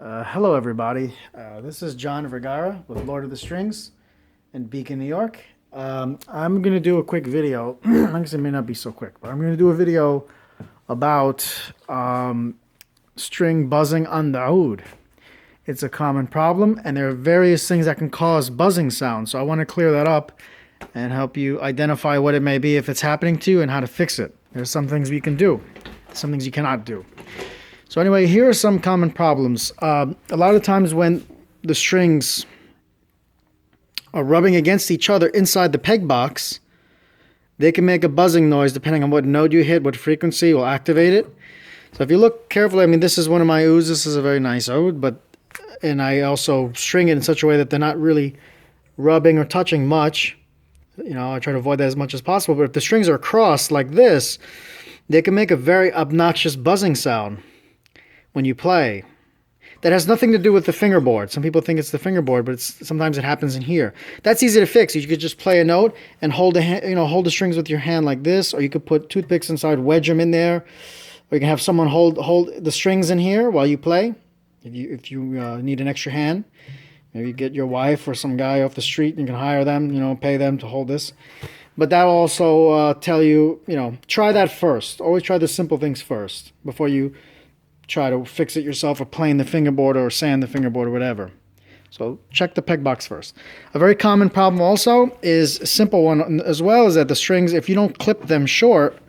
Hello, everybody. This is John Vergara with Lord of the Strings in Beacon, New York. I'm going to do a quick video. I guess it may not be so quick, but I'm going to do a video about string buzzing on the oud. It's a common problem, and there are various things that can cause buzzing sounds. So I want to clear that up and help you identify what it may be if it's happening to you and how to fix it. There's some things we can do, some things you cannot do. So anyway, here are some common problems. A lot of times when the strings are rubbing against each other inside the peg box, they can make a buzzing noise depending on what note you hit, what frequency will activate it. So if you look carefully, I mean, this is one of my ouds. This is a very nice oud, and I also string it in such a way that they're not really rubbing or touching much. You know, I try to avoid that as much as possible. But if the strings are crossed like this, they can make a very obnoxious buzzing sound when you play. That has nothing to do with the fingerboard. Some people think it's the fingerboard, but sometimes it happens in here. That's easy to fix. You could just play a note and hold the strings with your hand like this, or you could put toothpicks inside, wedge them in there, or you can have someone hold the strings in here while you play. If you need an extra hand, maybe get your wife or some guy off the street. You can hire them, pay them to hold this. But that will also tell you, try that first. Always try the simple things first before you try to fix it yourself or plane the fingerboard or sand the fingerboard or whatever. So check the peg box first. A very common problem also is a simple one as well, is that the strings, if you don't clip them short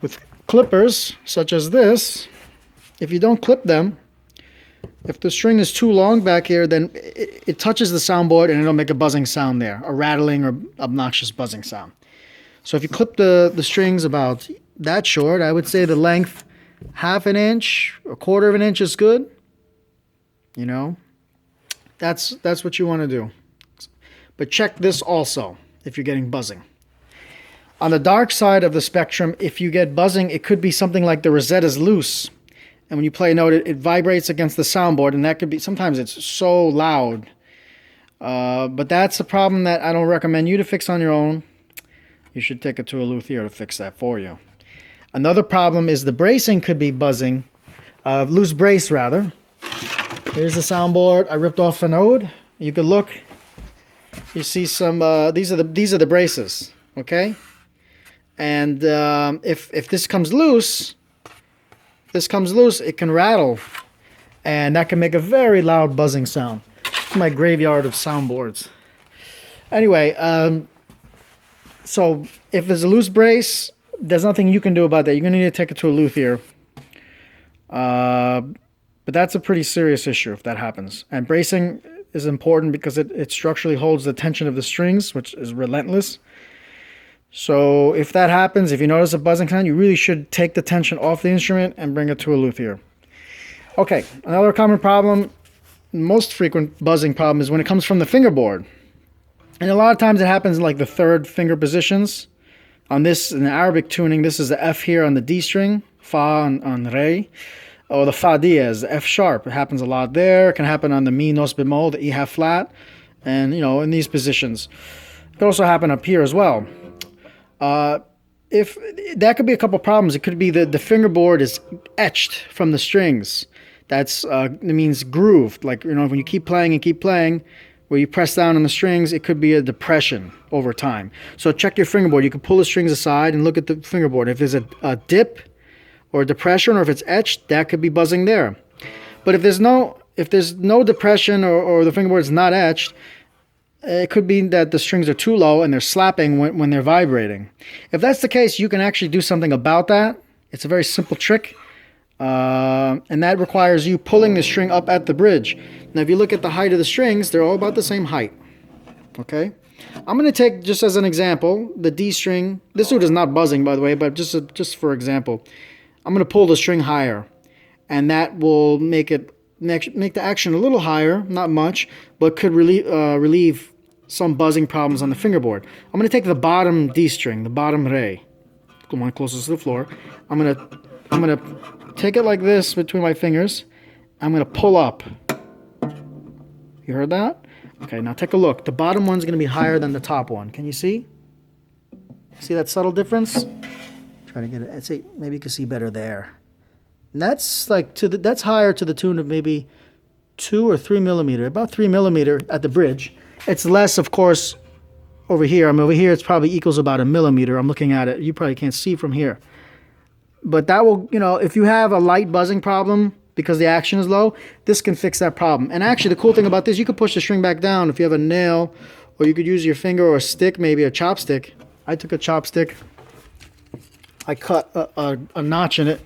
with clippers such as this, if you don't clip them, if the string is too long back here, then it touches the soundboard and it'll make a buzzing sound there, a rattling or obnoxious buzzing sound. So if you clip the strings about that short, I would say the length, half an inch, a quarter of an inch is good. That's what you want to do. But check this also if you're getting buzzing. On the dark side of the spectrum, if you get buzzing, it could be something like the rosette is loose. And when you play a note, it vibrates against the soundboard, and that could be, sometimes it's so loud. But that's a problem that I don't recommend you to fix on your own. You should take it to a luthier to fix that for you. Another problem is the bracing could be buzzing, loose brace rather. Here's the soundboard. I ripped off an oud. You could look. You see some. These are the braces. Okay. And if this comes loose, it can rattle, and that can make a very loud buzzing sound. It's my graveyard of soundboards. Anyway, so if there's a loose brace, there's nothing you can do about that. You're going to need to take it to a luthier. But that's a pretty serious issue if that happens. And bracing is important because it structurally holds the tension of the strings, which is relentless. So if that happens, if you notice a buzzing sound, you really should take the tension off the instrument and bring it to a luthier. Okay, another common problem, most frequent buzzing problem, is when it comes from the fingerboard. And a lot of times it happens in like the third finger positions. On this, in the Arabic tuning, this is the F here on the D string, Fa on Re, or the Fa diez, the F sharp. It happens a lot there. It can happen on the Mi nos bemol, the E half flat, and in these positions. It can also happen up here as well. If that could be a couple problems. It could be that the fingerboard is etched from the strings. That means grooved. Like when you keep playing, where you press down on the strings, it could be a depression over time. So check your fingerboard. You can pull the strings aside and look at the fingerboard. If there's a dip or a depression, or if it's etched, that could be buzzing there. But if there's no depression or the fingerboard is not etched, it could be that the strings are too low and they're slapping when they're vibrating. If that's the case, you can actually do something about that. It's a very simple trick. And that requires you pulling the string up at the bridge. Now, if you look at the height of the strings, they're all about the same height. Okay? I'm going to take, just as an example, the D string. This oud is not buzzing, by the way, but just for example, I'm going to pull the string higher. And that will make the action a little higher, not much, but could relieve some buzzing problems on the fingerboard. I'm going to take the bottom D string, the bottom Re, the one closest to the floor. I'm going to take it like this between my fingers. I'm going to pull up. You heard that? Okay, now take a look. The bottom one's going to be higher than the top one. Can you see? See that subtle difference? Try to get it. See, maybe you can see better there. And that's like that's higher to the tune of maybe 2 or 3 millimeter, about 3 millimeter at the bridge. It's less, of course, over here. I mean, over here it's probably equals about a millimeter. I'm looking at it. You probably can't see from here. But that will, you know, if you have a light buzzing problem because the action is low, this can fix that problem. And actually, the cool thing about this, you could push the string back down if you have a nail, or you could use your finger or a stick, maybe a chopstick. I took a chopstick. I cut a notch in it.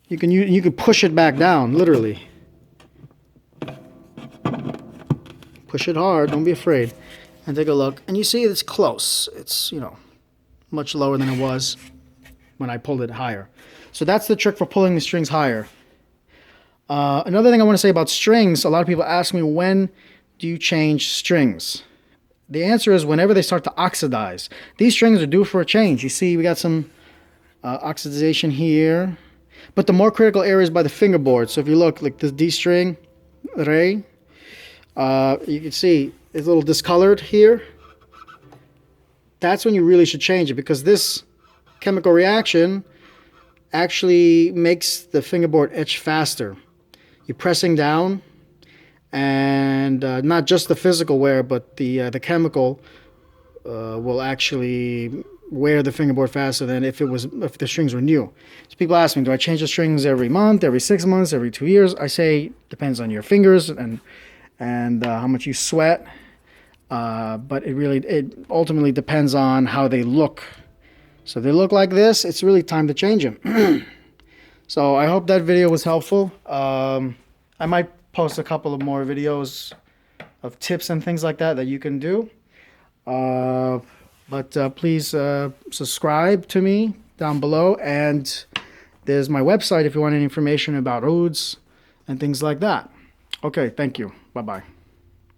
You can push it back down, literally. Push it hard. Don't be afraid. And take a look. And you see it's close. It's, you know, much lower than it was when I pulled it higher. So that's the trick for pulling the strings higher. Another thing I want to say about strings, a lot of people ask me, when do you change strings? The answer is whenever they start to oxidize. These strings are due for a change. You see we got some oxidization here. But the more critical area is by the fingerboard. So if you look, like this D string, re, you can see it's a little discolored here. That's when you really should change it, because this chemical reaction actually makes the fingerboard etch faster. You're pressing down, and not just the physical wear, but the chemical will actually wear the fingerboard faster than if the strings were new. So people ask me, do I change the strings every month, every 6 months, every 2 years? I say depends on your fingers and how much you sweat. But it ultimately depends on how they look. So if they look like this, it's really time to change them. So I hope that video was helpful. I might post a couple of more videos of tips and things like that you can do. But please subscribe to me down below. And there's my website if you want any information about ouds and things like that. Okay, thank you. Bye-bye.